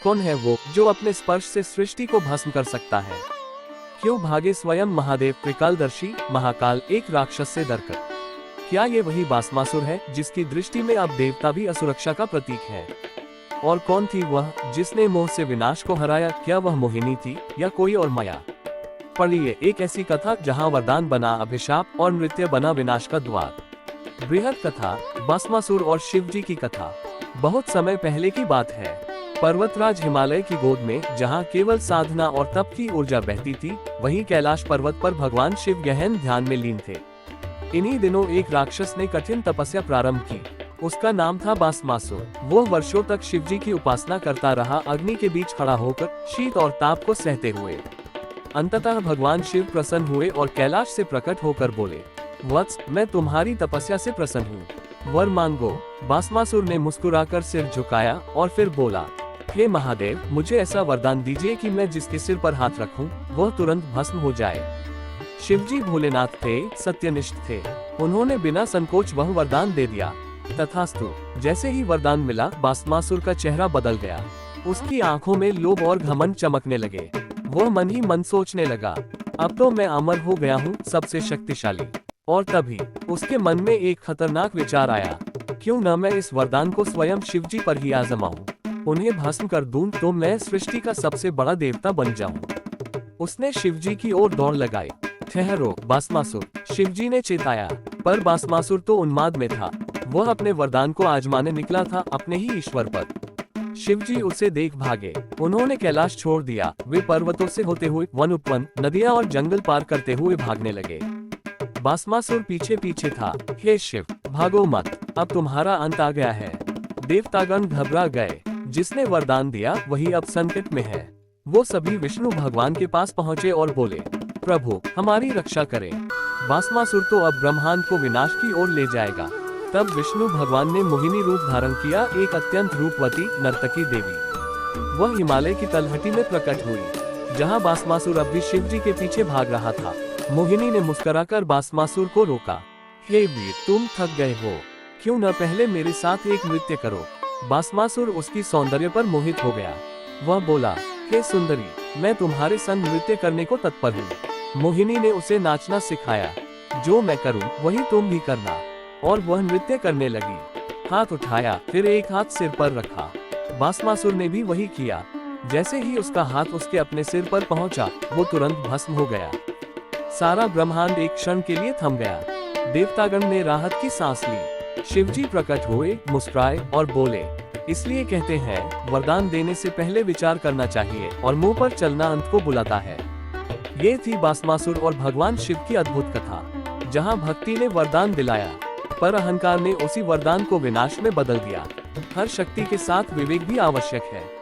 कौन है वो जो अपने स्पर्श से सृष्टि को भस्म कर सकता है? क्यों भागे स्वयं महादेव त्रिकालदर्शी महाकाल एक राक्षस से डरकर? क्या ये वही बासमासुर है जिसकी दृष्टि में अब देवता भी असुरक्षा का प्रतीक है? और कौन थी वह जिसने मोह से विनाश को हराया? क्या वह मोहिनी थी या कोई और माया? पढ़िए एक ऐसी कथा जहां वरदान बना अभिशाप और नृत्य बना विनाश का द्वार। बृहद कथा, बासमासुर और शिव जी की कथा। बहुत समय पहले की बात है। पर्वतराज हिमालय की गोद में जहां केवल साधना और तप की ऊर्जा बहती थी, वहीं कैलाश पर्वत पर भगवान शिव गहन ध्यान में लीन थे। इन्हीं दिनों एक राक्षस ने कठिन तपस्या प्रारंभ की। उसका नाम था बासमासुर। वो वर्षों तक शिव जी की उपासना करता रहा, अग्नि के बीच खड़ा होकर शीत और ताप को सहते हुए। अंततः भगवान शिव प्रसन्न हुए और कैलाश से प्रकट होकर बोले, वत्स, मैं तुम्हारी तपस्या से प्रसन्न हूँ, वर मांगो। बासमासुर ने मुस्कुराकर सिर झुकाया और फिर बोला, हे महादेव, मुझे ऐसा वरदान दीजिए कि मैं जिसके सिर पर हाथ रखूं, वह तुरंत भस्म हो जाए। शिवजी भोलेनाथ थे, सत्यनिष्ठ थे। उन्होंने बिना संकोच वह वरदान दे दिया। तथास्तु। जैसे ही वरदान मिला, बासमासुर का चेहरा बदल गया। उसकी आंखों में लोभ और घमंड चमकने लगे। वह मन ही मन सोचने लगा, अब तो मैं अमर हो गया हूँ, सबसे शक्तिशाली। और तभी उसके मन में एक खतरनाक विचार आया, क्यों न मैं इस वरदान को स्वयं शिवजी पर ही आजमाऊं। उन्हें भस्म कर दूं तो मैं सृष्टि का सबसे बड़ा देवता बन जाऊं। उसने शिवजी की ओर दौड़ लगाई। ठहरो बासमासुर, शिवजी ने चेताया। पर बासमासुर तो उन्माद में था। वह अपने वरदान को आजमाने निकला था अपने ही ईश्वर पर। शिवजी उसे देख भागे। उन्होंने कैलाश छोड़ दिया। वे पर्वतों से होते हुए वन उपवन, नदियां और जंगल पार करते हुए भागने लगे। बासमासुर पीछे पीछे था। हे शिव, भागो मत, अब तुम्हारा अंत आ गया है। देवतागण घबरा गए। जिसने वरदान दिया वही अब संकट में है। वो सभी विष्णु भगवान के पास पहुँचे और बोले, प्रभु, हमारी रक्षा करें। बासमासुर तो अब ब्रह्मांड को विनाश की ओर ले जाएगा। तब विष्णु भगवान ने मोहिनी रूप धारण किया, एक अत्यंत रूपवती नर्तकी देवी। वह हिमालय की तलहटी में प्रकट हुई, जहां बासमासुर अब भी शिव जी के पीछे भाग रहा था। मोहिनी ने मुस्कुराकर बासमासुर को रोका। हे वीर, तुम थक गए हो, क्यों न पहले मेरे साथ एक नृत्य करो। बासमासुर उसकी सौंदर्य पर मोहित हो गया। वह बोला, हे सुंदरी, मैं तुम्हारे संग नृत्य करने को तत्पर हूँ। मोहिनी ने उसे नाचना सिखाया। जो मैं करूँ वही तुम भी करना। और वह नृत्य करने लगी। हाथ उठाया, फिर एक हाथ सिर पर रखा। बासमासुर ने भी वही किया। जैसे ही उसका हाथ उसके अपने सिर पर पहुंचा, वो तुरंत भस्म हो गया। सारा ब्रह्मांड एक क्षण के लिए थम गया। देवतागण ने राहत की सांस ली। शिवजी प्रकट हुए, मुस्कुराए और बोले, इसलिए कहते हैं, वरदान देने से पहले विचार करना चाहिए और मुंह पर चलना अंत को बुलाता है। ये थी बासमासुर और भगवान शिव की अद्भुत कथा, जहां भक्ति ने वरदान दिलाया, पर अहंकार ने उसी वरदान को विनाश में बदल दिया। हर शक्ति के साथ विवेक भी आवश्यक है।